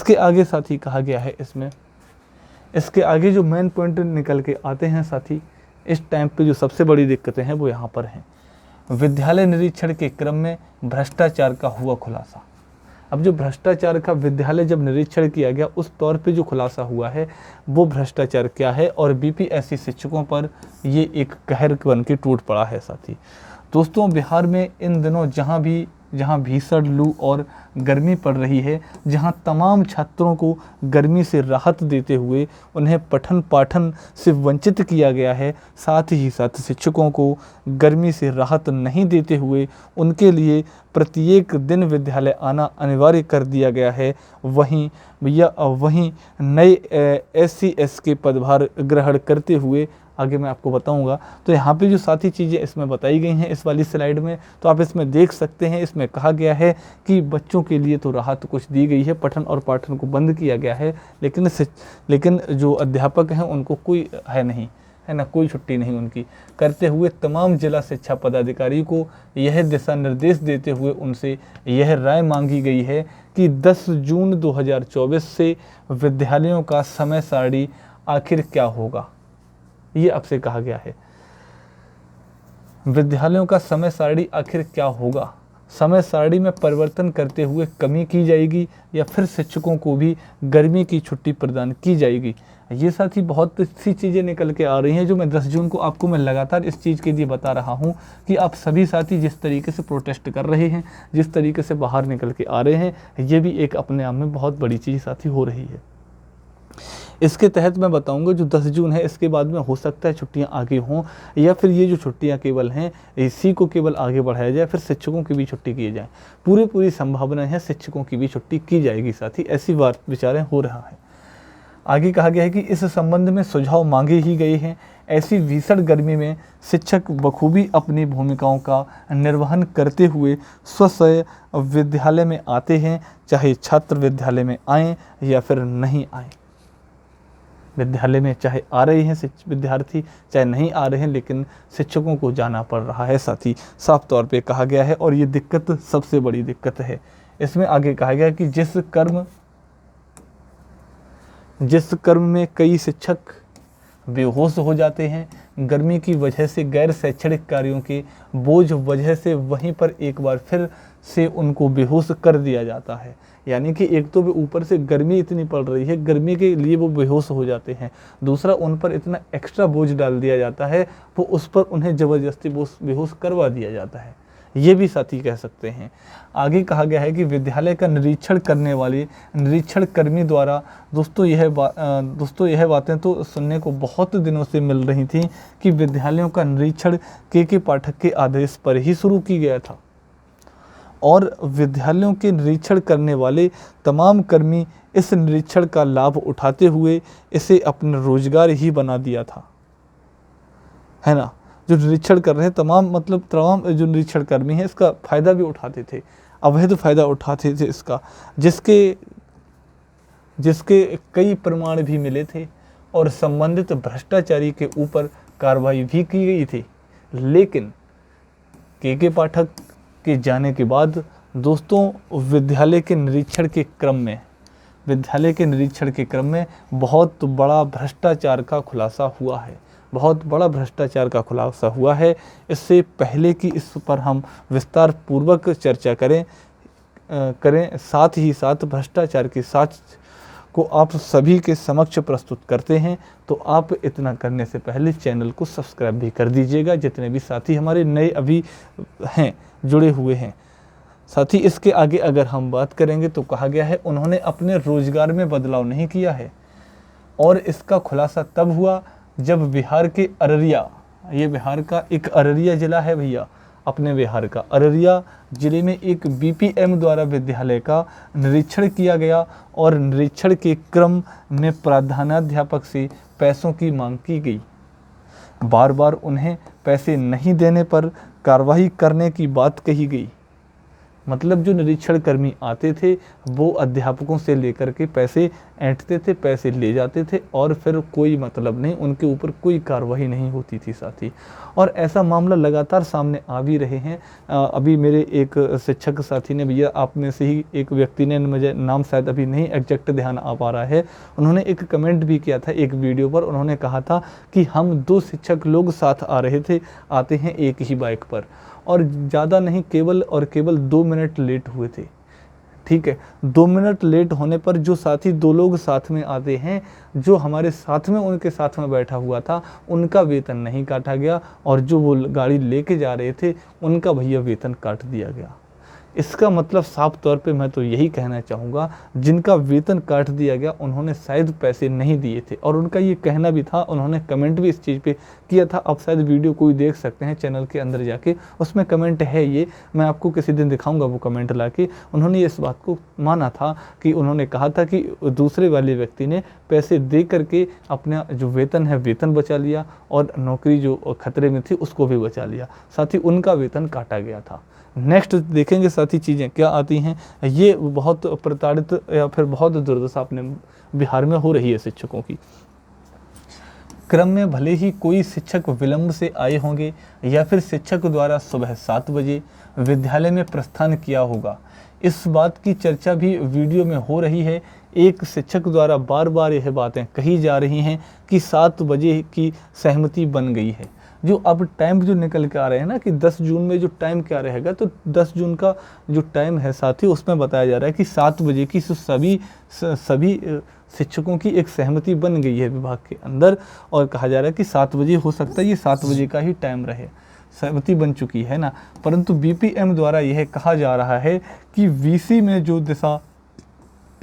इसके आगे साथी कहा गया है, इसके आगे जो मेन पॉइंट निकल के आते हैं साथी, इस टाइम पे जो सबसे बड़ी दिक्कतें हैं वो यहाँ पर हैं। विद्यालय निरीक्षण के क्रम में भ्रष्टाचार का हुआ खुलासा। अब जो भ्रष्टाचार का विद्यालय जब निरीक्षण किया गया उस तौर पे जो खुलासा हुआ है वो भ्रष्टाचार क्या है, और बीपीएससी शिक्षकों पर ये एक कहर बन के टूट पड़ा है साथी। दोस्तों, बिहार में इन दिनों जहाँ भीषण लू और गर्मी पड़ रही है, जहाँ तमाम छात्रों को गर्मी से राहत देते हुए उन्हें पठन पाठन से वंचित किया गया है, साथ ही साथ शिक्षकों को गर्मी से राहत नहीं देते हुए उनके लिए प्रत्येक दिन विद्यालय आना अनिवार्य कर दिया गया है, वहीं नए SC/ST के पदभार ग्रहण करते हुए आगे मैं आपको बताऊंगा। तो यहाँ पे जो साथी चीज़ें इसमें बताई गई हैं इस वाली स्लाइड में, तो आप इसमें देख सकते हैं। इसमें कहा गया है कि बच्चों के लिए तो राहत कुछ दी गई है, पठन और पाठन को बंद किया गया है, लेकिन जो अध्यापक हैं उनको कोई है ना, कोई छुट्टी नहीं उनकी, करते हुए तमाम जिला शिक्षा पदाधिकारी को यह दिशा निर्देश देते हुए उनसे यह राय मांगी गई है कि 10 जून 2024 से विद्यालयों का समय सारणी आखिर क्या होगा, ये आपसे कहा गया है। विद्यालयों का समय सारणी आखिर क्या होगा, समय सारणी में परिवर्तन करते हुए कमी की जाएगी या फिर शिक्षकों को भी गर्मी की छुट्टी प्रदान की जाएगी। ये साथी बहुत सी चीज़ें निकल के आ रही हैं जो मैं 10 जून को आपको मैं लगातार इस चीज़ के लिए बता रहा हूँ कि आप सभी साथी जिस तरीके से प्रोटेस्ट कर रहे हैं, जिस तरीके से बाहर निकल के आ रहे हैं, ये भी एक अपने आप में बहुत बड़ी चीज़ साथी हो रही है। इसके तहत मैं बताऊंगा जो 10 जून है इसके बाद में हो सकता है छुट्टियां आगे हों, या फिर ये जो छुट्टियां केवल हैं इसी को केवल आगे बढ़ाया जाए, फिर शिक्षकों की भी छुट्टी की जाए। पूरी संभावना है शिक्षकों की भी छुट्टी की जाएगी साथी, ऐसी बात विचारें हो रहा है। आगे कहा गया है कि इस संबंध में सुझाव मांगे ही गए हैं। ऐसी भीषण गर्मी में शिक्षक बखूबी अपनी भूमिकाओं का निर्वहन करते हुए स्वयं विद्यालय में आते हैं, चाहे छात्र विद्यालय में आएँ या फिर नहीं आएँ। विद्यालय में चाहे आ रहे हैं विद्यार्थी, चाहे नहीं आ रहे हैं, लेकिन शिक्षकों को जाना पड़ रहा है साथी, साफ तौर पे कहा गया है। और ये दिक्कत सबसे बड़ी दिक्कत है। इसमें आगे कहा गया कि जिस कर्म में कई शिक्षक बेहोश हो जाते हैं, गर्मी की वजह से गैर शैक्षणिक कार्यों के बोझ वजह से वहीं पर एक बार फिर से उनको बेहोश कर दिया जाता है। यानी कि एक तो ऊपर से गर्मी इतनी पड़ रही है, गर्मी के लिए वो बेहोश हो जाते हैं, दूसरा उन पर इतना एक्स्ट्रा बोझ डाल दिया जाता है, वो उस पर उन्हें ज़बरदस्ती बेहोश करवा दिया जाता है, ये भी साथी कह सकते हैं। आगे कहा गया है कि विद्यालय का निरीक्षण करने वाले निरीक्षण कर्मी द्वारा दोस्तों यह बातें तो सुनने को बहुत दिनों से मिल रही थी कि विद्यालयों का निरीक्षण के पाठक के आदेश पर ही शुरू की गया था, और विद्यालयों के निरीक्षण करने वाले तमाम कर्मी इस निरीक्षण का लाभ उठाते हुए इसे अपना रोजगार ही बना दिया था, है ना। जो निरीक्षण कर रहे हैं तमाम जो निरीक्षण कर्मी हैं इसका फ़ायदा भी उठाते थे, अवैध फ़ायदा उठाते थे इसका, जिसके कई प्रमाण भी मिले थे और संबंधित भ्रष्टाचारी के ऊपर कार्रवाई भी की गई थी। लेकिन के पाठक के जाने के बाद दोस्तों विद्यालय के निरीक्षण के क्रम में बहुत बड़ा भ्रष्टाचार का खुलासा हुआ है। इससे पहले कि इस पर हम विस्तार पूर्वक चर्चा करें, साथ ही साथ भ्रष्टाचार के साथ को आप सभी के समक्ष प्रस्तुत करते हैं, तो आप इतना करने से पहले चैनल को सब्सक्राइब भी कर दीजिएगा, जितने भी साथी हमारे नए अभी हैं जुड़े हुए हैं। साथ ही इसके आगे अगर हम बात करेंगे तो कहा गया है उन्होंने अपने रोजगार में बदलाव नहीं किया है, और इसका खुलासा तब हुआ जब बिहार के अररिया, ये बिहार का एक अररिया ज़िला है भैया, अपने बिहार का अररिया ज़िले में एक BPM द्वारा विद्यालय का निरीक्षण किया गया, और निरीक्षण के क्रम में प्रधानाध्यापक से पैसों की मांग की गई। बार बार उन्हें पैसे नहीं देने पर कार्रवाई करने की बात कही गई। मतलब जो निरीक्षण कर्मी आते थे वो अध्यापकों से लेकर के पैसे ऐंठते थे, पैसे ले जाते थे और फिर कोई मतलब नहीं, उनके ऊपर कोई कार्रवाई नहीं होती थी साथी। और ऐसा मामला लगातार सामने आ भी रहे हैं। अभी मेरे एक शिक्षक साथी ने, भैया आप में से ही एक व्यक्ति ने, मुझे नाम शायद अभी नहीं एग्जैक्ट ध्यान आ पा रहा है, उन्होंने एक कमेंट भी किया था एक वीडियो पर। उन्होंने कहा था कि हम 2 शिक्षक लोग साथ आ रहे थे, आते हैं एक ही बाइक पर, और ज़्यादा नहीं, केवल और केवल 2 मिनट लेट हुए थे। ठीक है, 2 मिनट लेट होने पर जो साथी 2 लोग साथ में आते हैं, जो हमारे साथ में उनके साथ में बैठा हुआ था, उनका वेतन नहीं काटा गया, और जो वो गाड़ी लेके जा रहे थे उनका भैया वेतन काट दिया गया। इसका मतलब साफ तौर पे मैं तो यही कहना चाहूँगा, जिनका वेतन काट दिया गया उन्होंने शायद पैसे नहीं दिए थे, और उनका ये कहना भी था, उन्होंने कमेंट भी इस चीज़ पे किया था। आप शायद वीडियो कोई देख सकते हैं चैनल के अंदर जाके, उसमें कमेंट है ये, मैं आपको किसी दिन दिखाऊंगा वो कमेंट लाके। उन्होंने इस बात को माना था कि उन्होंने कहा था कि दूसरे वाले व्यक्ति ने पैसे दे करके अपना जो वेतन है वेतन बचा लिया, और नौकरी जो खतरे में थी उसको भी बचा लिया, साथ ही उनका वेतन काटा गया था। नेक्स्ट देखेंगे साथी चीज़ें क्या आती हैं। ये बहुत प्रताड़ित या फिर बहुत दुर्दशा अपने बिहार में हो रही है शिक्षकों की। क्रम में भले ही कोई शिक्षक विलंब से आए होंगे या फिर शिक्षक द्वारा सुबह 7 बजे विद्यालय में प्रस्थान किया होगा, इस बात की चर्चा भी वीडियो में हो रही है। एक शिक्षक द्वारा बार बार यह बातें कही जा रही हैं कि 7 बजे की सहमति बन गई है। जो अब टाइम जो निकल के आ रहे हैं ना कि 10 जून में जो टाइम क्या रहेगा, तो 10 जून का जो टाइम है साथी, उसमें बताया जा रहा है कि 7 बजे की सभी शिक्षकों की एक सहमति बन गई है विभाग के अंदर, और कहा जा रहा है कि 7 बजे हो सकता है ये 7 बजे का ही टाइम रहे, सहमति बन चुकी है ना। परंतु बीपीएम द्वारा यह कहा जा रहा है कि वीसी में जो दिशा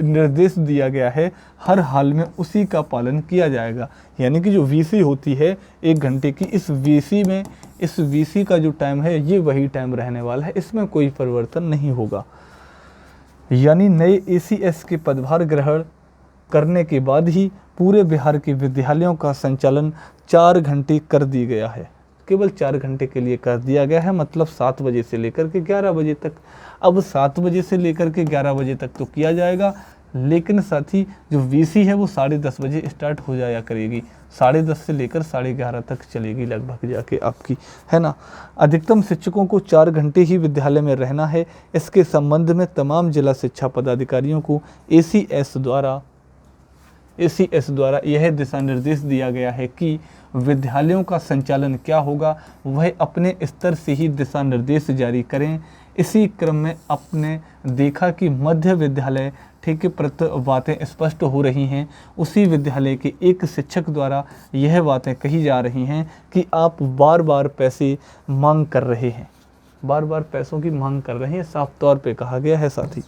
निर्देश दिया गया है हर हाल में उसी का पालन किया जाएगा। यानी कि जो वीसी होती है 1 घंटे की, इस वीसी का जो टाइम है ये वही टाइम रहने वाला है, इसमें कोई परिवर्तन नहीं होगा। यानी नए एसीएस के पदभार ग्रहण करने के बाद ही पूरे बिहार के विद्यालयों का संचालन 4 घंटे कर दिया गया है। केवल 4 घंटे के लिए कर दिया गया है, मतलब 7 बजे से लेकर के 11 बजे तक। अब 7 बजे से लेकर के 11 बजे तक तो किया जाएगा, लेकिन साथ ही जो वीसी है वो 10:30 बजे स्टार्ट हो जाया करेगी, 10:30 से लेकर 11:30 तक चलेगी लगभग जाके आपकी, है ना। अधिकतम शिक्षकों को 4 घंटे ही विद्यालय में रहना है। इसके संबंध में तमाम जिला शिक्षा पदाधिकारियों को एसीएस द्वारा यह दिशा निर्देश दिया गया है कि विद्यालयों का संचालन क्या होगा, वह अपने स्तर से ही दिशा निर्देश जारी करें। इसी क्रम में आपने देखा कि मध्य विद्यालय ठेके प्रति बातें स्पष्ट हो रही हैं। उसी विद्यालय के एक शिक्षक द्वारा यह बातें कही जा रही हैं कि आप बार बार पैसे मांग कर रहे हैं, बार बार पैसों की मांग कर रहे हैं, साफ तौर पे कहा गया है साथी।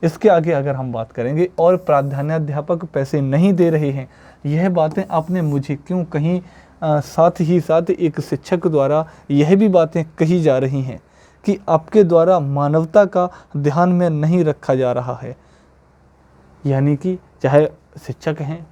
इसके आगे अगर हम बात करेंगे, और प्राध्यापक पैसे नहीं दे रहे हैं, यह बातें आपने मुझे क्यों कहीं, साथ ही साथ एक शिक्षक द्वारा यह भी बातें कही जा रही हैं कि आपके द्वारा मानवता का ध्यान में नहीं रखा जा रहा है। यानी कि चाहे शिक्षक हैं,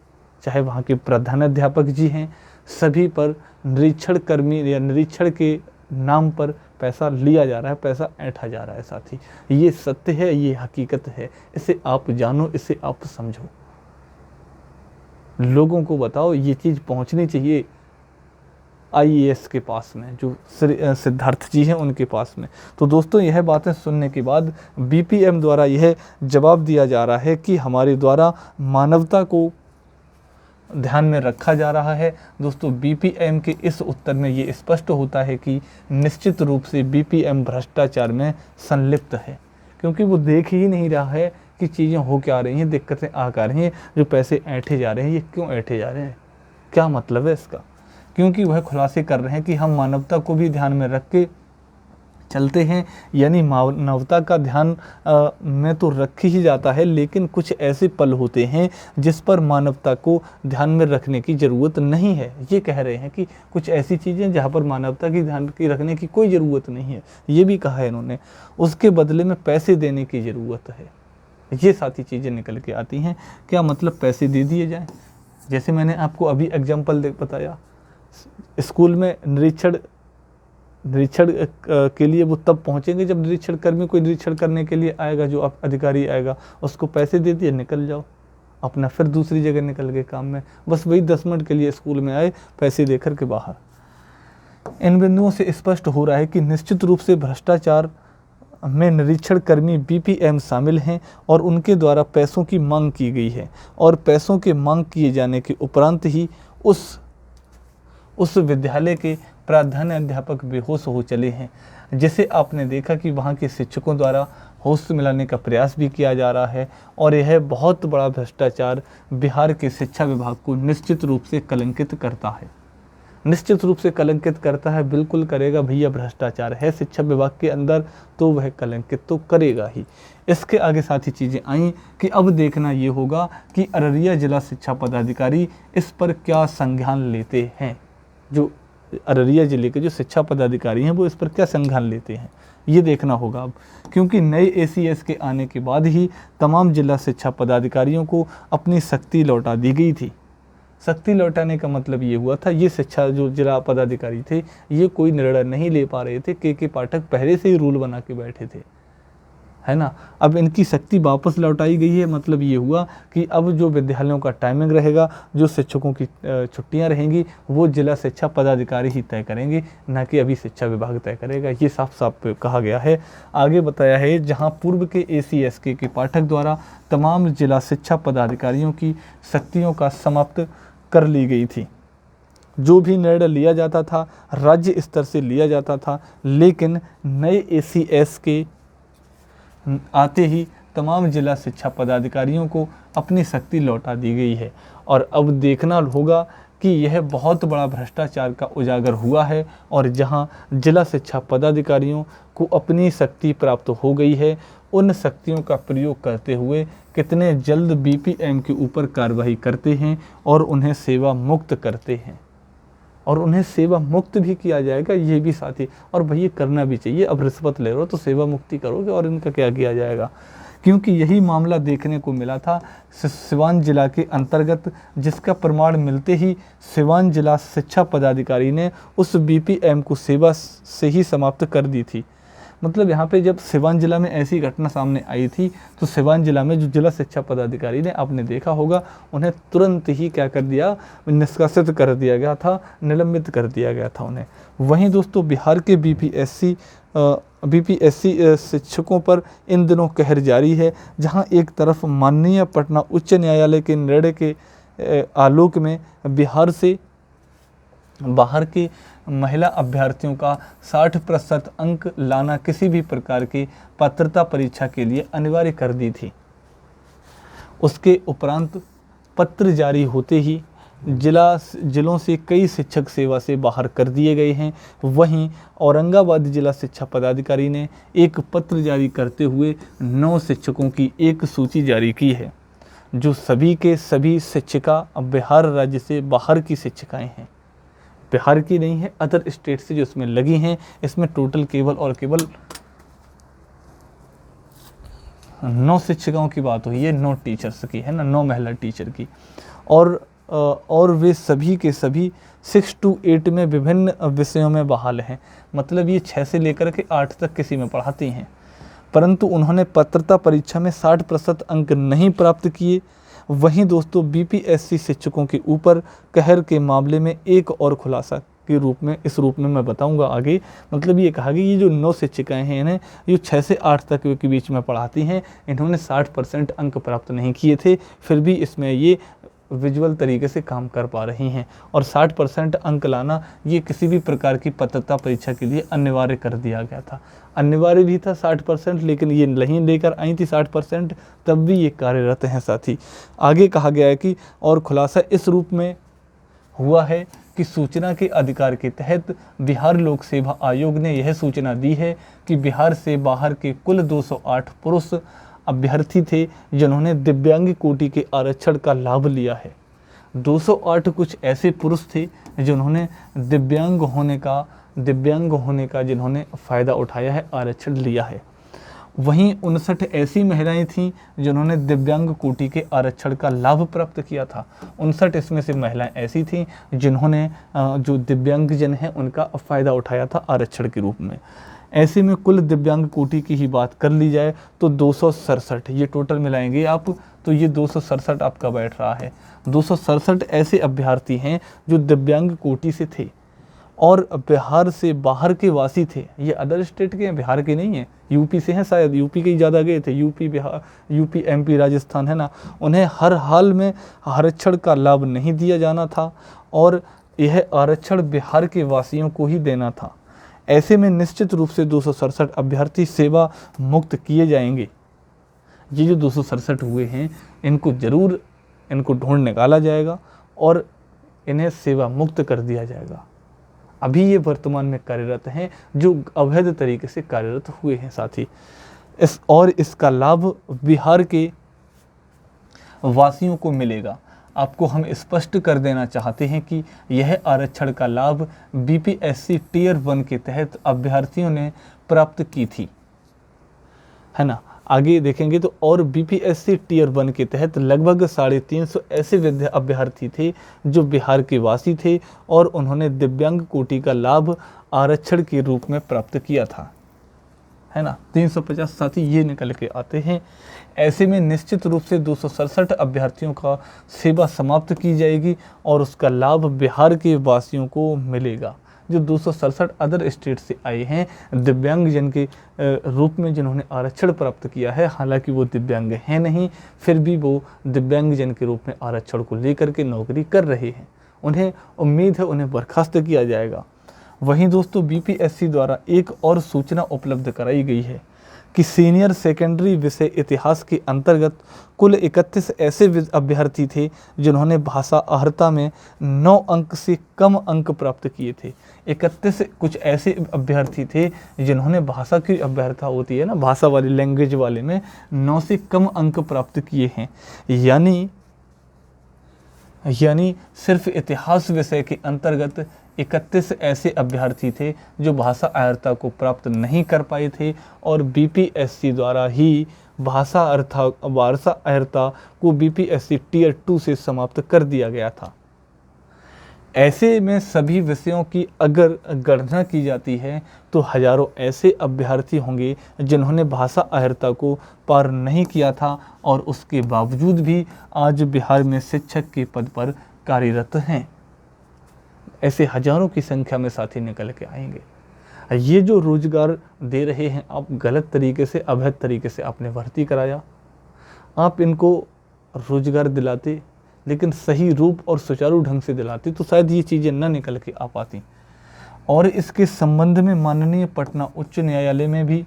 चाहे वहाँ के प्रधानाध्यापक जी हैं, सभी पर निरीक्षण कर्मी या निरीक्षण के नाम पर पैसा लिया जा रहा है, पैसा ऐंठा जा रहा है साथी। ये सत्य है, ये हकीकत है, इसे आप जानो, इसे आप समझो, लोगों को बताओ। ये चीज़ पहुंचनी चाहिए आईएएस के पास में, जो सिद्धार्थ जी हैं उनके पास में। तो दोस्तों, यह बातें सुनने के बाद बीपीएम द्वारा यह जवाब दिया जा रहा है कि हमारे द्वारा मानवता को ध्यान में रखा जा रहा है। दोस्तों, बीपीएम के इस उत्तर में ये स्पष्ट होता है कि निश्चित रूप से बीपीएम भ्रष्टाचार में संलिप्त है, क्योंकि वो देख ही नहीं रहा है कि चीज़ें हो क्या रही हैं, दिक्कतें आ क्या रही हैं, जो पैसे ऐंठे जा रहे हैं ये क्यों ऐंठे जा रहे हैं, क्या मतलब है इसका। क्योंकि वह खुलासे कर रहे हैं कि हम मानवता को भी ध्यान में रख के चलते हैं, यानी मानवता का ध्यान में तो रख ही जाता है, लेकिन कुछ ऐसे पल होते हैं जिस पर मानवता को ध्यान में रखने की ज़रूरत नहीं है। ये कह रहे हैं कि कुछ ऐसी चीज़ें जहाँ पर मानवता की ध्यान की रखने की कोई ज़रूरत नहीं है, ये भी कहा है इन्होंने, उसके बदले में पैसे देने की ज़रूरत है। ये सारी चीज़ें निकल के आती हैं। क्या मतलब पैसे दे दिए जाएँ? जैसे मैंने आपको अभी एग्जाम्पल बताया, स्कूल में निरीक्षण निरीक्षण के लिए वो तब पहुंचेंगे जब निरीक्षण कर्मी कोई निरीक्षण करने के लिए आएगा, जो अधिकारी आएगा उसको पैसे दे दिए, निकल जाओ अपना, फिर दूसरी जगह निकल गए काम में। बस वही 10 मिनट के लिए स्कूल में आए, पैसे देकर के बाहर। इन बिंदुओं से स्पष्ट हो रहा है कि निश्चित रूप से भ्रष्टाचार में निरीक्षण कर्मी बीपीएम शामिल हैं और उनके द्वारा पैसों की मांग की गई है, और पैसों के मांग किए जाने के उपरांत ही उस विद्यालय के प्राधान्य अध्यापक बेहोश हो चले हैं, जिसे आपने देखा कि वहाँ के शिक्षकों द्वारा होश मिलाने का प्रयास भी किया जा रहा है। और यह बहुत बड़ा भ्रष्टाचार बिहार के शिक्षा विभाग को निश्चित रूप से कलंकित करता है, निश्चित रूप से कलंकित करता है। बिल्कुल करेगा भैया, भ्रष्टाचार है शिक्षा विभाग के अंदर तो वह कलंकित तो करेगा ही। इसके आगे साथ ही चीज़ें आई कि अब देखना ये होगा कि अररिया जिला शिक्षा पदाधिकारी इस पर क्या संज्ञान लेते हैं। जो अररिया जिले के जो शिक्षा पदाधिकारी हैं वो इस पर क्या संज्ञान लेते हैं, ये देखना होगा अब, क्योंकि नए एसीएस के आने के बाद ही तमाम जिला शिक्षा पदाधिकारियों को अपनी शक्ति लौटा दी गई थी। शक्ति लौटाने का मतलब ये हुआ था, ये शिक्षा जो जिला पदाधिकारी थे ये कोई निर्णय नहीं ले पा रहे थे, के पाठक पहले से ही रूल बना के बैठे थे, है ना। अब इनकी शक्ति वापस लौटाई गई है, मतलब ये हुआ कि अब जो विद्यालयों का टाइमिंग रहेगा, जो शिक्षकों की छुट्टियां रहेंगी, वो जिला शिक्षा पदाधिकारी ही तय करेंगे, ना कि अभी शिक्षा विभाग तय करेगा। ये साफ साफ कहा गया है। आगे बताया है, जहां पूर्व के एसीएसके के पाठक द्वारा तमाम जिला शिक्षा पदाधिकारियों की शक्तियों का समाप्त कर ली गई थी। जो भी निर्णय लिया जाता था राज्य स्तर से लिया जाता था, लेकिन नए एसीएस के आते ही तमाम जिला शिक्षा पदाधिकारियों को अपनी शक्ति लौटा दी गई है। और अब देखना होगा कि यह बहुत बड़ा भ्रष्टाचार का उजागर हुआ है, और जहां जिला शिक्षा पदाधिकारियों को अपनी शक्ति प्राप्त हो गई है, उन शक्तियों का प्रयोग करते हुए कितने जल्द बीपीएम के ऊपर कार्रवाई करते हैं और उन्हें सेवा मुक्त करते हैं, और उन्हें सेवा मुक्त भी किया जाएगा, ये भी साथ ही। और भैया करना भी चाहिए, अब रिश्वत ले रहे हो तो सेवा मुक्ति करोगे, और इनका क्या किया जाएगा, क्योंकि यही मामला देखने को मिला था सिवान जिला के अंतर्गत, जिसका प्रमाण मिलते ही सिवान जिला शिक्षा पदाधिकारी ने उस बीपीएम को सेवा से ही समाप्त कर दी थी। मतलब यहाँ पे जब सिवान जिला में ऐसी घटना सामने आई थी, तो सिवान जिला में जो जिला शिक्षा पदाधिकारी ने, आपने देखा होगा, उन्हें तुरंत ही क्या कर दिया, निष्कासित कर दिया गया था, निलंबित कर दिया गया था उन्हें। वहीं दोस्तों बिहार के बीपीएससी शिक्षकों पर इन दिनों कहर जारी है, जहां एक तरफ माननीय पटना उच्च न्यायालय के निर्णय के आलोक में बिहार से बाहर के महिला अभ्यर्थियों का 60% अंक लाना किसी भी प्रकार की पात्रता परीक्षा के लिए अनिवार्य कर दी थी। उसके उपरांत पत्र जारी होते ही जिलों से कई शिक्षक सेवा से बाहर कर दिए गए हैं। वहीं औरंगाबाद जिला शिक्षा पदाधिकारी ने एक पत्र जारी करते हुए 9 शिक्षकों की एक सूची जारी की है, जो सभी के सभी शिक्षिका बिहार राज्य से बाहर की शिक्षिकाएं हैं, बिहार की नहीं है, अदर स्टेट से जो इसमें लगी हैं। इसमें टोटल केवल 9 शिक्षिकाओं की बात हुई है, 9 टीचर्स की, है ना, 9 महिला टीचर की। और वे सभी के सभी 6 to 8 में विभिन्न विषयों में बहाल हैं। मतलब ये 6 से लेकर के 8 तक किसी में पढ़ाती हैं, परंतु उन्होंने पात्रता परीक्षा में 60% अंक नहीं प्राप्त किए। वहीं दोस्तों बीपीएससी शिक्षकों के ऊपर कहर के मामले में एक और खुलासा के रूप में, इस रूप में मैं बताऊंगा आगे। मतलब ये कहा कि ये जो 9 शिक्षिकाएं हैं, इन्हें ये 6 से 8 तक के बीच में पढ़ाती हैं, इन्होंने 60% अंक प्राप्त नहीं किए थे, फिर भी इसमें ये विजुअल तरीके से काम कर पा रही हैं। और 60% अंक लाना ये किसी भी प्रकार की पात्रता परीक्षा के लिए अनिवार्य कर दिया गया था। अनिवार्य भी था 60%, लेकिन ये नहीं लेकर आई थी 60%, तब भी ये कार्यरत हैं साथी। आगे कहा गया है कि और खुलासा इस रूप में हुआ है कि सूचना के अधिकार के तहत बिहार लोक सेवा आयोग ने यह सूचना दी है कि बिहार से बाहर के कुल 208 पुरुष अभ्यर्थी थे जिन्होंने दिव्यांग कोटि के आरक्षण का लाभ लिया है। 208 कुछ ऐसे पुरुष थे जिन्होंने दिव्यांग होने का जिन्होंने फ़ायदा उठाया है, आरक्षण लिया है। वहीं 59 ऐसी महिलाएं थीं जिन्होंने दिव्यांग कोटि के आरक्षण का लाभ प्राप्त किया था। 59 इसमें से महिलाएं ऐसी थीं जिन्होंने जो दिव्यांगजन हैं उनका फ़ायदा उठाया था आरक्षण के रूप में। ऐसे में कुल दिव्यांग कोटि की ही बात कर ली जाए तो 267, ये टोटल मिलाएंगे आप तो ये 267 आपका बैठ रहा है। 267 ऐसे अभ्यर्थी हैं जो दिव्यांग कोटि से थे और बिहार से बाहर के वासी थे। ये अदर स्टेट के हैं, बिहार के नहीं हैं, यूपी से हैं, शायद यूपी के ही ज़्यादा गए थे, UP Bihar, UP MP Rajasthan, है ना। उन्हें हर हाल में आरक्षण का लाभ नहीं दिया जाना था और यह आरक्षण बिहार के वासियों को ही देना था। ऐसे में निश्चित रूप से 267 अभ्यर्थी सेवा मुक्त किए जाएंगे। ये जो 267 हुए हैं इनको ढूंढ निकाला जाएगा और इन्हें सेवा मुक्त कर दिया जाएगा। अभी ये वर्तमान में कार्यरत हैं जो अवैध तरीके से कार्यरत हुए हैं साथी। इसका लाभ बिहार के वासियों को मिलेगा। आपको हम स्पष्ट कर देना चाहते हैं कि यह आरक्षण का लाभ बीपीएससी टियर 1 के तहत अभ्यर्थियों ने प्राप्त की थी, है ना। आगे देखेंगे तो और बीपीएससी टियर 1 के तहत लगभग 350 ऐसे अभ्यर्थी थे जो बिहार के वासी थे और उन्होंने दिव्यांग कोटि का लाभ आरक्षण के रूप में प्राप्त किया था, है ना। 350 साथी ये निकल के आते हैं। ऐसे में निश्चित रूप से 267 अभ्यर्थियों का सेवा समाप्त की जाएगी और उसका लाभ बिहार के वासियों को मिलेगा। जो 267 अदर स्टेट से आए हैं दिव्यांगजन के रूप में जिन्होंने आरक्षण प्राप्त किया है, हालांकि वो दिव्यांग हैं नहीं, फिर भी वो दिव्यांगजन के रूप में आरक्षण को लेकर के नौकरी कर रहे हैं, उन्हें उम्मीद है उन्हें बर्खास्त किया जाएगा। वहीं दोस्तों बीपीएससी द्वारा एक और सूचना उपलब्ध कराई गई है कि सीनियर सेकेंडरी विषय इतिहास के अंतर्गत कुल 31 ऐसे अभ्यर्थी थे जिन्होंने भाषा अर्हता में 9 अंक से कम अंक प्राप्त किए थे। 31 कुछ ऐसे अभ्यर्थी थे जिन्होंने भाषा की अभ्यर्थता होती है ना, भाषा वाली लैंग्वेज वाले में 9 से कम अंक प्राप्त किए हैं। यानी सिर्फ इतिहास विषय के अंतर्गत 31 ऐसे अभ्यर्थी थे जो भाषा अर्हता को प्राप्त नहीं कर पाए थे और बीपीएससी द्वारा ही भाषा अर्हता को बीपीएससी टियर 2 से समाप्त कर दिया गया था। ऐसे में सभी विषयों की अगर गणना की जाती है तो हजारों ऐसे अभ्यर्थी होंगे जिन्होंने भाषा अर्हता को पार नहीं किया था और उसके बावजूद भी आज बिहार में शिक्षक के पद पर कार्यरत हैं। ऐसे हजारों की संख्या में साथी निकल के आएंगे। ये जो रोजगार दे रहे हैं आप गलत तरीके से, अवैध तरीके से आपने भर्ती कराया, आप इनको रोजगार दिलाते लेकिन सही रूप और सुचारू ढंग से दिलाते तो शायद ये चीज़ें न निकल के आ पाती। और इसके संबंध में माननीय पटना उच्च न्यायालय में भी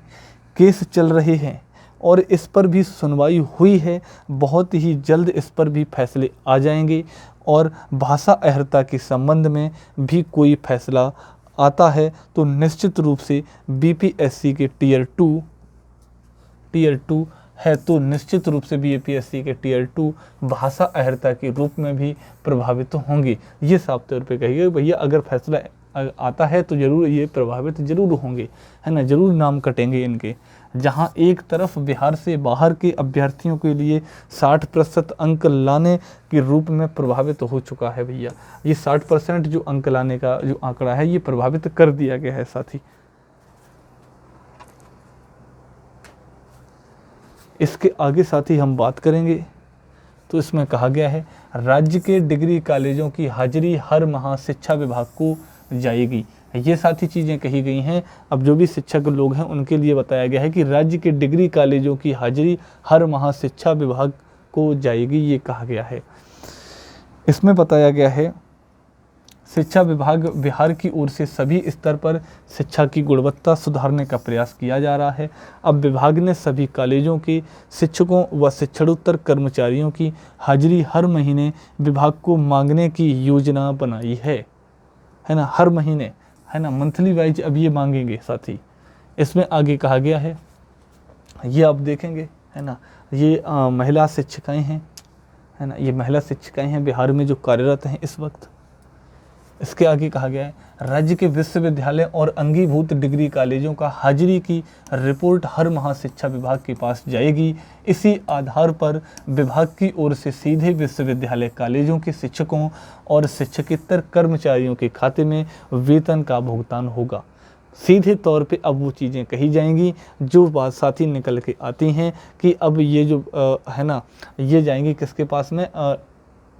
केस चल रहे हैं और इस पर भी सुनवाई हुई है। बहुत ही जल्द इस पर भी फैसले आ जाएंगे और भाषा अर्हता के संबंध में भी कोई फैसला आता है तो निश्चित रूप से बीपीएससी के टियर 2 है तो निश्चित रूप से बीपीएससी के टियर 2 भाषा अर्हता के रूप में भी प्रभावित होंगे। ये साफ तौर पे कहिए भैया, अगर फैसला आता है तो ज़रूर ये प्रभावित जरूर होंगे, है ना, ज़रूर नाम कटेंगे इनके। जहां एक तरफ बिहार से बाहर के अभ्यर्थियों के लिए 60% अंक लाने के रूप में प्रभावित हो चुका है भैया, ये 60% जो अंक लाने का जो आंकड़ा है ये प्रभावित कर दिया गया है साथी। इसके आगे साथी हम बात करेंगे तो इसमें कहा गया है राज्य के डिग्री कॉलेजों की हाजिरी हर माह शिक्षा विभाग को जाएगी। ये साथी चीज़ें कही गई हैं। अब जो भी शिक्षक लोग हैं उनके लिए बताया गया है कि राज्य के डिग्री कॉलेजों की हाजिरी हर माह शिक्षा विभाग को जाएगी, ये कहा गया है। इसमें बताया गया है शिक्षा विभाग बिहार की ओर से सभी स्तर पर शिक्षा की गुणवत्ता सुधारने का प्रयास किया जा रहा है। अब विभाग ने सभी कॉलेजों के शिक्षकों व शिक्षणोत्तर कर्मचारियों की हाजिरी हर महीने विभाग को मांगने की योजना बनाई है ना, हर महीने, है ना, मंथली वाइज अब ये मांगेंगे साथी। इसमें आगे कहा गया है, ये आप देखेंगे, है ना, ये महिला शिक्षिकाएँ हैं, है ना, ये महिला शिक्षिकाएँ हैं बिहार में जो कार्यरत हैं इस वक्त। इसके आगे कहा गया है राज्य के विश्वविद्यालय और अंगीभूत डिग्री कॉलेजों का हाजिरी की रिपोर्ट हर माह शिक्षा विभाग के पास जाएगी। इसी आधार पर विभाग की ओर से सीधे विश्वविद्यालय कॉलेजों के शिक्षकों और शिक्षकेतर कर्मचारियों के खाते में वेतन का भुगतान होगा। सीधे तौर पे अब वो चीज़ें कही जाएंगी जो बात साथ ही निकल के आती हैं कि अब ये जो है ना, ये जाएंगी किसके पास में,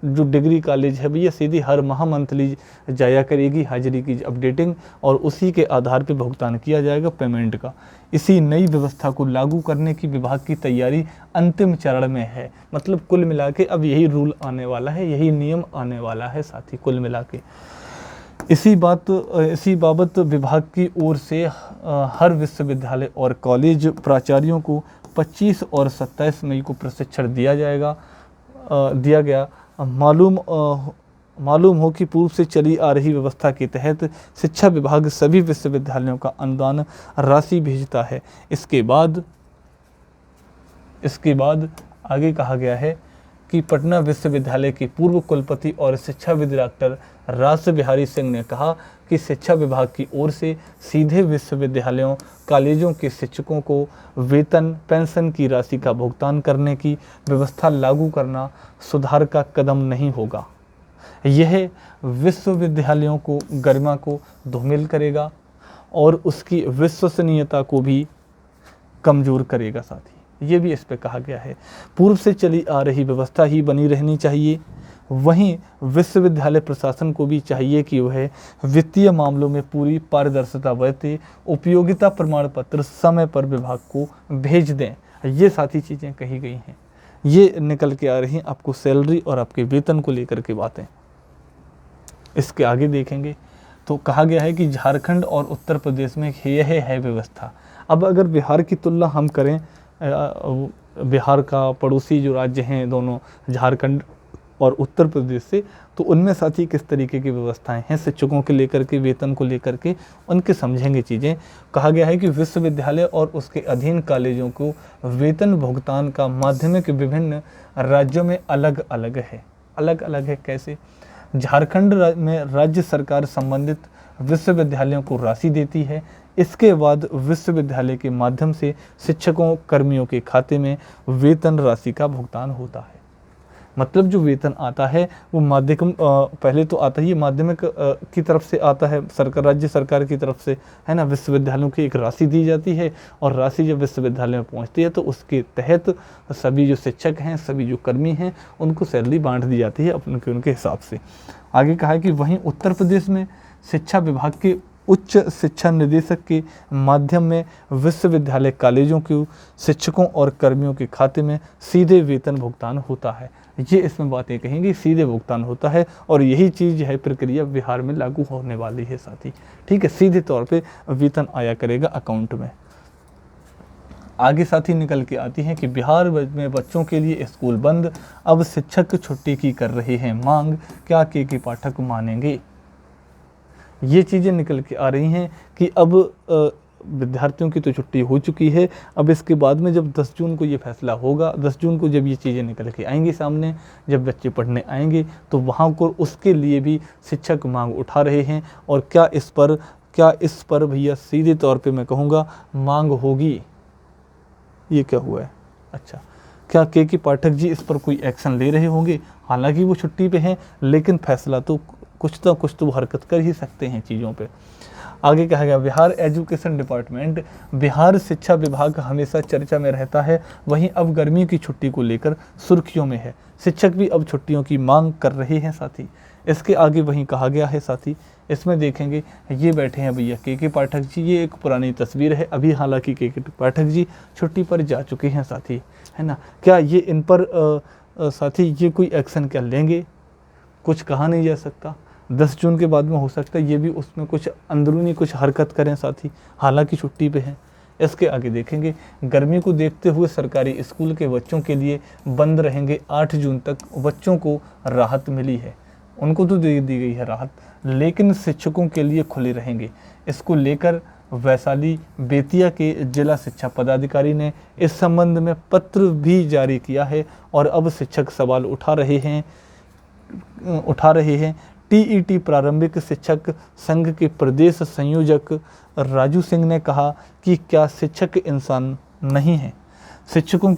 जो डिग्री कॉलेज है भैया सीधी हर माह मंथली जाया करेगी हाजिरी की अपडेटिंग, और उसी के आधार पे भुगतान किया जाएगा पेमेंट का। इसी नई व्यवस्था को लागू करने की विभाग की तैयारी अंतिम चरण में है। मतलब कुल मिला के अब यही रूल आने वाला है, यही नियम आने वाला है साथी कुल मिला के। इसी बाबत विभाग की ओर से हर विश्वविद्यालय और कॉलेज प्राचार्यों को 25 और 27 मई को प्रशिक्षण दिया गया। मालूम हो कि पूर्व से चली आ रही व्यवस्था के तहत शिक्षा विभाग सभी विश्वविद्यालयों का अनुदान राशि भेजता है। इसके बाद आगे कहा गया है कि पटना विश्वविद्यालय के पूर्व कुलपति और शिक्षाविद डॉक्टर रास बिहारी सिंह ने कहा कि शिक्षा विभाग की ओर से सीधे विश्वविद्यालयों कॉलेजों के शिक्षकों को वेतन पेंशन की राशि का भुगतान करने की व्यवस्था लागू करना सुधार का कदम नहीं होगा। यह विश्वविद्यालयों को गरिमा को धूमिल करेगा और उसकी विश्वसनीयता को भी कमज़ोर करेगा। साथी ये भी इस पे कहा गया है पूर्व से चली आ रही व्यवस्था ही बनी रहनी चाहिए। वहीं विश्वविद्यालय प्रशासन को भी चाहिए कि वह वित्तीय मामलों में पूरी पारदर्शिता बरते, उपयोगिता प्रमाण पत्र समय पर विभाग को भेज दें। ये साथी चीज़ें कही गई हैं, ये निकल के आ रही हैं आपको सैलरी और आपके वेतन को लेकर के बातें। इसके आगे देखेंगे तो कहा गया है कि झारखंड और उत्तर प्रदेश में यह है व्यवस्था। अब अगर बिहार की तुलना हम करें, बिहार का पड़ोसी जो राज्य हैं दोनों झारखंड और उत्तर प्रदेश से, तो उनमें साथी किस तरीके की व्यवस्थाएं हैं शिक्षकों के लेकर के, वेतन को लेकर के, उनके समझेंगे चीज़ें। कहा गया है कि विश्वविद्यालय और उसके अधीन कॉलेजों को वेतन भुगतान का माध्यमिक विभिन्न राज्यों में अलग अलग है। कैसे? झारखंड में राज्य सरकार संबंधित विश्वविद्यालयों को राशि देती है। इसके बाद विश्वविद्यालय के माध्यम से शिक्षकों कर्मियों के खाते में वेतन राशि का भुगतान होता है। मतलब जो वेतन आता है वो माध्यमिक पहले तो आता ही माध्यमिक की तरफ से आता है, सरकार राज्य सरकार की तरफ से, है ना। विश्वविद्यालयों की एक राशि दी जाती है और राशि जब विश्वविद्यालय में पहुंचती है तो उसके तहत सभी जो शिक्षक हैं, सभी जो कर्मी हैं, उनको सैलरी बांट दी जाती है उनके हिसाब से। आगे कहा है कि वहीं उत्तर प्रदेश में शिक्षा विभाग के उच्च शिक्षा निदेशक के माध्यम में विश्वविद्यालय कॉलेजों के शिक्षकों और कर्मियों के खाते में सीधे वेतन भुगतान होता है। ये इसमें बातें कहेंगी, सीधे भुगतान होता है और यही चीज़ है प्रक्रिया बिहार में लागू होने वाली है साथी। ठीक है, सीधे तौर पे वेतन आया करेगा अकाउंट में। आगे साथी निकल के आती है कि बिहार में बच्चों के लिए स्कूल बंद, अब शिक्षक छुट्टी की कर रहे हैं मांग, क्या के पाठक मानेंगे। ये चीज़ें निकल के आ रही हैं कि अब विद्यार्थियों की तो छुट्टी हो चुकी है। अब इसके बाद में जब 10 जून को ये फैसला होगा, 10 जून को जब ये चीज़ें निकल के आएंगी सामने, जब बच्चे पढ़ने आएंगे तो वहाँ को उसके लिए भी शिक्षक मांग उठा रहे हैं। और क्या इस पर भैया सीधे तौर पे मैं कहूँगा मांग होगी। ये क्या हुआ है? अच्छा, क्या के पाठक जी इस पर कोई एक्शन ले रहे होंगे? हालांकि वो छुट्टी पे हैं, लेकिन फैसला तो कुछ तो हरकत कर ही सकते हैं चीज़ों पे। आगे कहा गया बिहार एजुकेशन डिपार्टमेंट, बिहार शिक्षा विभाग हमेशा चर्चा में रहता है, वहीं अब गर्मी की छुट्टी को लेकर सुर्खियों में है। शिक्षक भी अब छुट्टियों की मांग कर रहे हैं साथी। इसके आगे वहीं कहा गया है साथी, इसमें देखेंगे ये बैठे हैं भैया के पाठक जी। ये एक पुरानी तस्वीर है, अभी हालांकि के पाठक जी छुट्टी पर जा चुके हैं साथी, है ना। क्या ये इन पर साथी ये कोई एक्शन क्या लेंगे, कुछ कहा नहीं जा सकता। 10 जून के बाद में हो सकता है ये भी उसमें कुछ अंदरूनी कुछ हरकत करें साथी, हालांकि छुट्टी पे हैं। इसके आगे देखेंगे गर्मी को देखते हुए सरकारी स्कूल के बच्चों के लिए बंद रहेंगे 8 जून तक। बच्चों को राहत मिली है, उनको तो दे दी गई है राहत, लेकिन शिक्षकों के लिए खुले रहेंगे। इसको लेकर वैशाली बेतिया के जिला शिक्षा पदाधिकारी ने इस संबंध में पत्र भी जारी किया है और अब शिक्षक सवाल उठा रहे हैं टीईटी प्रारंभिक शिक्षक संघ के प्रदेश संयोजक राजू सिंह ने कहा कि क्या शिक्षक इंसान नहीं है। शिक्षकों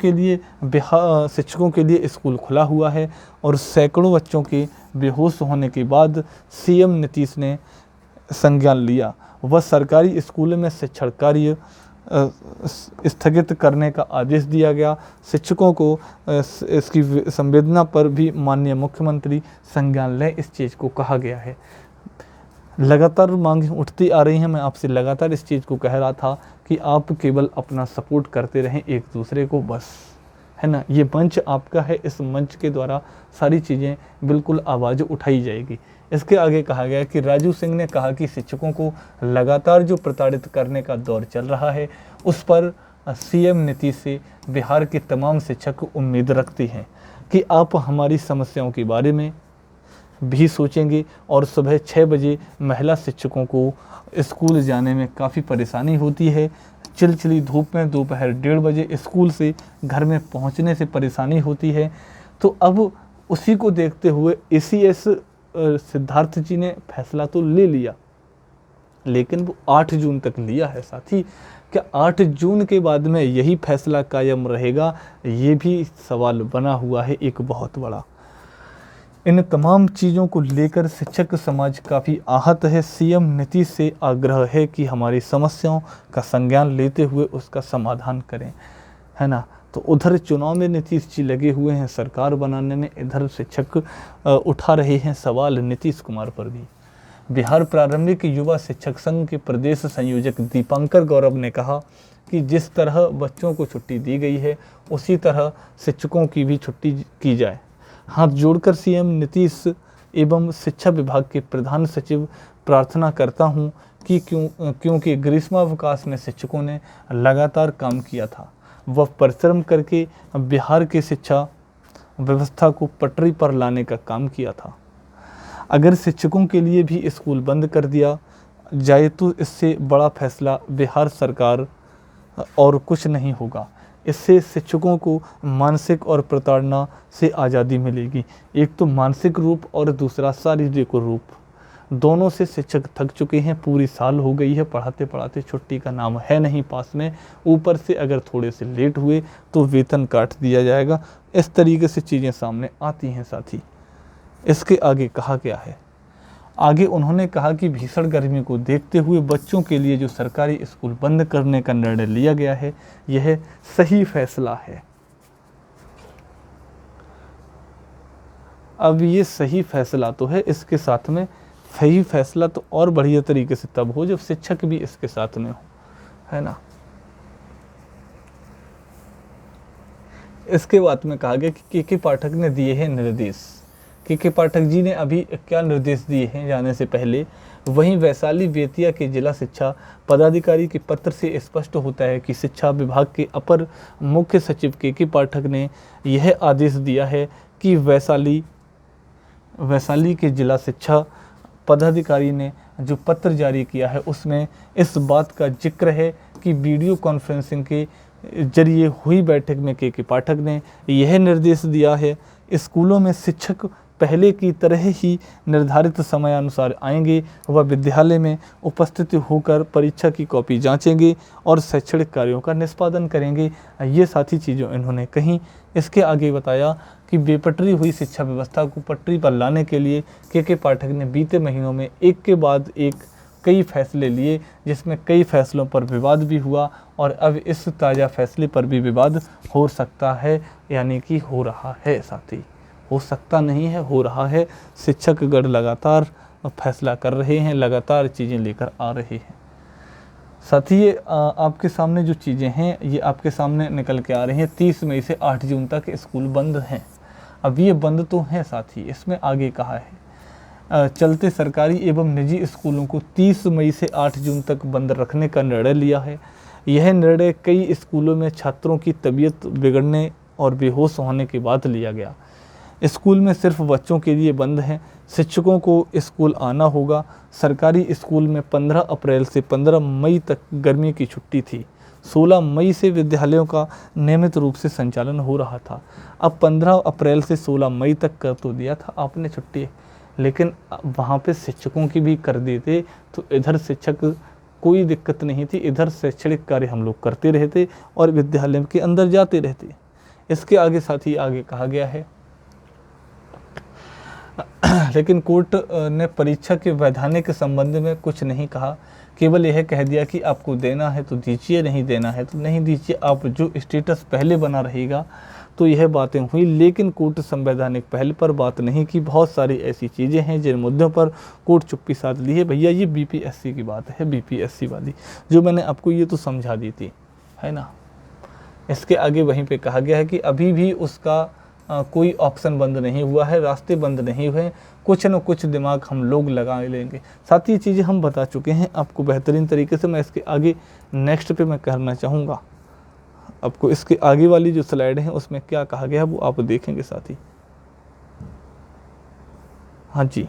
के लिए स्कूल खुला हुआ है और सैकड़ों बच्चों के बेहोश होने के बाद सीएम नीतीश ने संज्ञान लिया। वह सरकारी स्कूलों में शिक्षण कार्य स्थगित करने का आदेश दिया गया। शिक्षकों को इसकी संवेदना पर भी माननीय मुख्यमंत्री संज्ञान लें, इस चीज़ को कहा गया है। लगातार मांगें उठती आ रही हैं। मैं आपसे लगातार इस चीज़ को कह रहा था कि आप केवल अपना सपोर्ट करते रहें एक दूसरे को, बस, है ना। ये मंच आपका है, इस मंच के द्वारा सारी चीज़ें बिल्कुल आवाज़ उठाई जाएगी। इसके आगे कहा गया कि राजू सिंह ने कहा कि शिक्षकों को लगातार जो प्रताड़ित करने का दौर चल रहा है उस पर सीएम नीतीश से बिहार के तमाम शिक्षक उम्मीद रखते हैं कि आप हमारी समस्याओं के बारे में भी सोचेंगे। और सुबह 6 बजे महिला शिक्षकों को स्कूल जाने में काफ़ी परेशानी होती है। चिलचिली धूप में दोपहर 1:30 बजे स्कूल से घर में पहुंचने से परेशानी होती है। तो अब उसी को देखते हुए ACS सिद्धार्थ जी ने फैसला तो ले लिया, लेकिन वो 8 जून तक लिया है साथी। क्या 8 जून के बाद में यही फैसला कायम रहेगा, ये भी सवाल बना हुआ है एक बहुत बड़ा। इन तमाम चीज़ों को लेकर शिक्षक समाज काफ़ी आहत है। सीएम नीतीश से आग्रह है कि हमारी समस्याओं का संज्ञान लेते हुए उसका समाधान करें, है ना। तो उधर चुनाव में नीतीश जी लगे हुए हैं सरकार बनाने में, इधर शिक्षक उठा रहे हैं सवाल नीतीश कुमार पर भी। बिहार प्रारंभिक युवा शिक्षक संघ के प्रदेश संयोजक दीपांकर गौरव ने कहा कि जिस तरह बच्चों को छुट्टी दी गई है उसी तरह शिक्षकों की भी छुट्टी की जाए। हाथ जोड़कर सीएम नीतीश एवं शिक्षा विभाग के प्रधान सचिव प्रार्थना करता हूं कि क्योंकि ग्रीष्मावकाश में शिक्षकों ने लगातार काम किया था। वह परिश्रम करके बिहार की शिक्षा व्यवस्था को पटरी पर लाने का काम किया था। अगर शिक्षकों के लिए भी स्कूल बंद कर दिया जाए तो इससे बड़ा फैसला बिहार सरकार और कुछ नहीं होगा। इससे शिक्षकों को मानसिक और प्रताड़ना से आज़ादी मिलेगी। एक तो मानसिक रूप और दूसरा शारीरिक रूप, दोनों से शिक्षक थक चुके हैं। पूरी साल हो गई है पढ़ाते पढ़ाते, छुट्टी का नाम है नहीं पास में। ऊपर से अगर थोड़े से लेट हुए तो वेतन काट दिया जाएगा। इस तरीके से चीज़ें सामने आती हैं साथी। इसके आगे कहा गया है, आगे उन्होंने कहा कि भीषण गर्मी को देखते हुए बच्चों के लिए जो सरकारी स्कूल बंद करने का निर्णय लिया गया है यह सही फैसला है। अब ये सही फैसला तो है, इसके साथ में सही फैसला तो और बढ़िया तरीके से तब हो जब शिक्षक भी इसके साथ में हो, है ना। इसके बाद में कहा गया कि के पाठक ने दिए हैं निर्देश। के पाठक जी ने अभी क्या निर्देश दिए हैं जाने से पहले, वहीं वैशाली बेतिया के जिला शिक्षा पदाधिकारी के पत्र से स्पष्ट होता है कि शिक्षा विभाग के अपर मुख्य सचिव के पाठक ने यह आदेश दिया है कि वैशाली के जिला शिक्षा पदाधिकारी ने जो पत्र जारी किया है उसमें इस बात का जिक्र है कि वीडियो कॉन्फ्रेंसिंग के जरिए हुई बैठक में के पाठक ने यह निर्देश दिया है, स्कूलों में शिक्षक पहले की तरह ही निर्धारित समयानुसार आएंगे। वह विद्यालय में उपस्थित होकर परीक्षा की कॉपी जांचेंगे और शैक्षणिक कार्यों का निष्पादन करेंगे। ये साथी चीज़ें इन्होंने कहीं। इसके आगे बताया कि बेपटरी हुई शिक्षा व्यवस्था को पटरी पर लाने के लिए के पाठक ने बीते महीनों में एक के बाद एक कई फैसले लिए, जिसमें कई फैसलों पर विवाद भी हुआ और अब इस ताज़ा फैसले पर भी विवाद हो सकता है, यानी कि हो रहा है साथी। हो सकता नहीं है, हो रहा है। शिक्षकगण लगातार फैसला कर रहे हैं, लगातार चीज़ें लेकर आ रहे हैं साथी। ये आपके सामने जो चीज़ें हैं ये आपके सामने निकल के आ रही हैं। 30 मई से 8 जून तक स्कूल बंद हैं। अब ये बंद तो हैं साथी, इसमें आगे कहा है चलते सरकारी एवं निजी स्कूलों को 30 मई से 8 जून तक बंद रखने का निर्णय लिया है। यह निर्णय कई स्कूलों में छात्रों की तबीयत बिगड़ने और बेहोश होने के बाद लिया गया। स्कूल में सिर्फ बच्चों के लिए बंद हैं। शिक्षकों को स्कूल आना होगा। सरकारी स्कूल में 15 अप्रैल से 15 मई तक गर्मी की छुट्टी थी। 16 मई से विद्यालयों का नियमित रूप से संचालन हो रहा था। अब 15 अप्रैल से 16 मई तक कर तो दिया था आपने छुट्टी, लेकिन वहाँ पे शिक्षकों की भी कर देते तो इधर शिक्षक कोई दिक्कत नहीं थी, इधर शैक्षणिक कार्य हम लोग करते रहते और विद्यालय के अंदर जाते रहते। इसके आगे साथ ही आगे कहा गया है, लेकिन कोर्ट ने परीक्षा के वैधानिक संबंध में कुछ नहीं कहा, केवल यह कह दिया कि आपको देना है तो दीजिए, नहीं देना है तो नहीं दीजिए, आप जो स्टेटस पहले बना रहेगा। तो यह बातें हुई, लेकिन कोर्ट संवैधानिक पहल पर बात नहीं की। बहुत सारी ऐसी चीज़ें हैं जिन मुद्दों पर कोर्ट चुप्पी साध ली है। भैया ये बीपीएससी की बात है, बीपीएससी वाली जो मैंने आपको ये तो समझा दी थी, है ना। इसके आगे वहीं पे कहा गया है कि अभी भी उसका कोई ऑप्शन बंद नहीं हुआ है, रास्ते बंद नहीं हुए, कुछ न कुछ दिमाग हम लोग लगा लेंगे। साथ ही चीज़ें हम बता चुके हैं आपको बेहतरीन तरीके से। मैं इसके आगे नेक्स्ट पे मैं करना चाहूँगा आपको, इसके आगे वाली जो स्लाइड है उसमें क्या कहा गया है वो आप देखेंगे साथ ही। हाँ जी,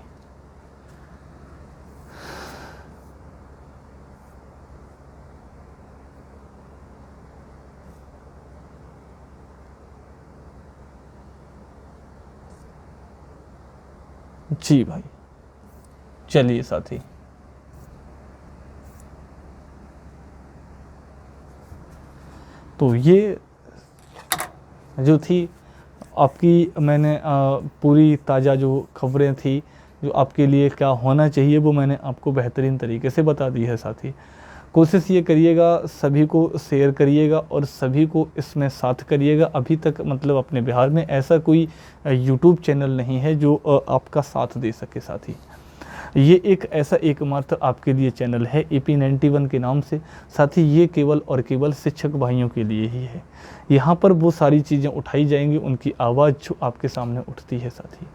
जी भाई, चलिए साथी। तो ये जो थी आपकी, मैंने पूरी ताज़ा जो खबरें थी जो आपके लिए क्या होना चाहिए वो मैंने आपको बेहतरीन तरीके से बता दी है साथी। कोशिश ये करिएगा, सभी को शेयर करिएगा और सभी को इसमें साथ करिएगा। अभी तक मतलब अपने बिहार में ऐसा कोई यूट्यूब चैनल नहीं है जो आपका साथ दे सके साथी। ये एक ऐसा एकमात्र आपके लिए चैनल है AP91 के नाम से। साथ ही ये केवल और केवल शिक्षक भाइयों के लिए ही है। यहाँ पर वो सारी चीज़ें उठाई जाएंगी, उनकी आवाज़ जो आपके सामने उठती है साथी।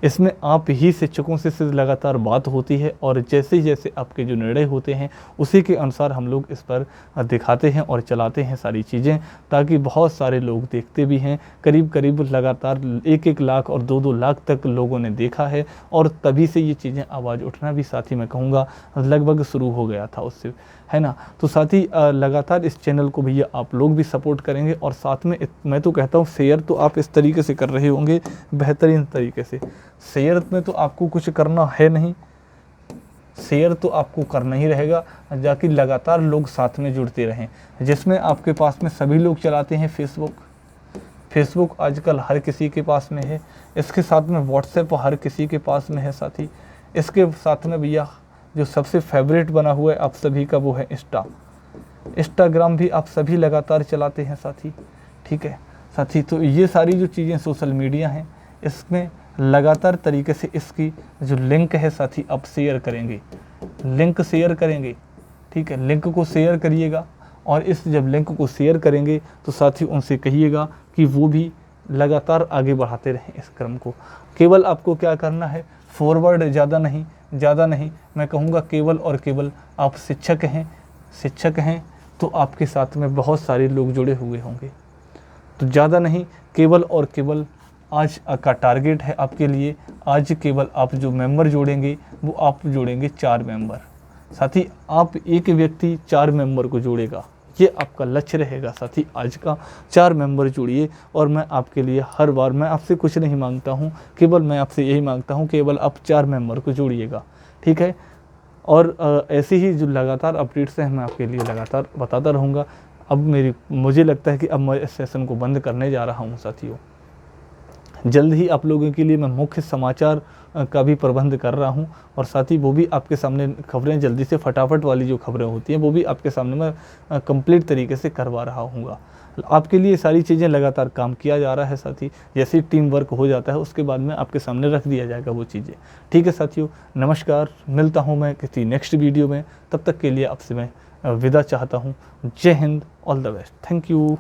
इसमें आप ही शिक्षकों से लगातार बात होती है और जैसे जैसे आपके जो निर्णय होते हैं उसी के अनुसार हम लोग इस पर दिखाते हैं और चलाते हैं सारी चीज़ें, ताकि बहुत सारे लोग देखते भी हैं। करीब करीब लगातार 1-1 लाख और 2-2 लाख तक लोगों ने देखा है और तभी से ये चीज़ें आवाज़ उठना भी साथी मैं कहूँगा लगभग शुरू हो गया था उससे, है ना। तो साथी लगातार इस चैनल को भैया आप लोग भी सपोर्ट करेंगे और साथ में मैं तो कहता हूँ शेयर तो आप इस तरीके से कर रहे होंगे बेहतरीन तरीके से। शेयर में तो आपको कुछ करना है नहीं, शेयर तो आपको करना ही रहेगा, जाकि लगातार लोग साथ में जुड़ते रहें। जिसमें आपके पास में सभी लोग चलाते हैं फेसबुक आजकल हर किसी के पास में है। इसके साथ में व्हाट्सएप हर किसी के पास में है साथी। इसके साथ में भैया जो सबसे फेवरेट बना हुआ है आप सभी का वो है इंस्टाग्राम भी आप सभी लगातार चलाते हैं साथी, ठीक है साथी। तो ये सारी जो चीज़ें सोशल मीडिया हैं इसमें लगातार तरीके से इसकी जो लिंक है साथी आप शेयर करेंगे, लिंक शेयर करेंगे, ठीक है। लिंक को शेयर करिएगा और इस जब लिंक को शेयर करेंगे तो साथी उनसे कहिएगा कि वो भी लगातार आगे बढ़ाते रहें इस क्रम को। केवल आपको क्या करना है, फॉरवर्ड ज़्यादा नहीं मैं कहूँगा केवल और केवल आप शिक्षक हैं तो आपके साथ में बहुत सारे लोग जुड़े हुए होंगे। तो ज़्यादा नहीं, केवल और केवल आज का टारगेट है आपके लिए, आज केवल आप जो मेंबर जोड़ेंगे वो आप जोड़ेंगे 4 मेंबर। साथ ही आप एक व्यक्ति 4 मेंबर को जोड़ेगा, ये आपका लक्ष्य रहेगा साथी। आज का 4 मेंबर जोड़िए और मैं आपके लिए हर बार मैं आपसे कुछ नहीं मांगता हूँ, केवल मैं आपसे यही मांगता हूँ केवल आप 4 मेंबर को जोड़िएगा, ठीक है। और ऐसे ही जो लगातार अपडेट्स हैं मैं आपके लिए लगातार बताता रहूँगा। अब मुझे लगता है कि अब मैं इस सेशन को बंद करने जा रहा हूँ साथियों। जल्द ही आप लोगों के लिए मैं मुख्य समाचार का भी प्रबंध कर रहा हूं और साथ ही वो भी आपके सामने खबरें जल्दी से फटाफट वाली जो खबरें होती हैं वो भी आपके सामने मैं कंप्लीट तरीके से करवा रहा हूँगा। आपके लिए सारी चीज़ें लगातार काम किया जा रहा है साथी। जैसे ही टीम वर्क हो जाता है उसके बाद में आपके सामने रख दिया जाएगा वो चीज़ें, ठीक है साथियों। नमस्कार, मिलता हूँ मैं किसी नेक्स्ट वीडियो में, तब तक के लिए आपसे मैं विदा चाहता हूँ। जय Hind, all the best, thank you.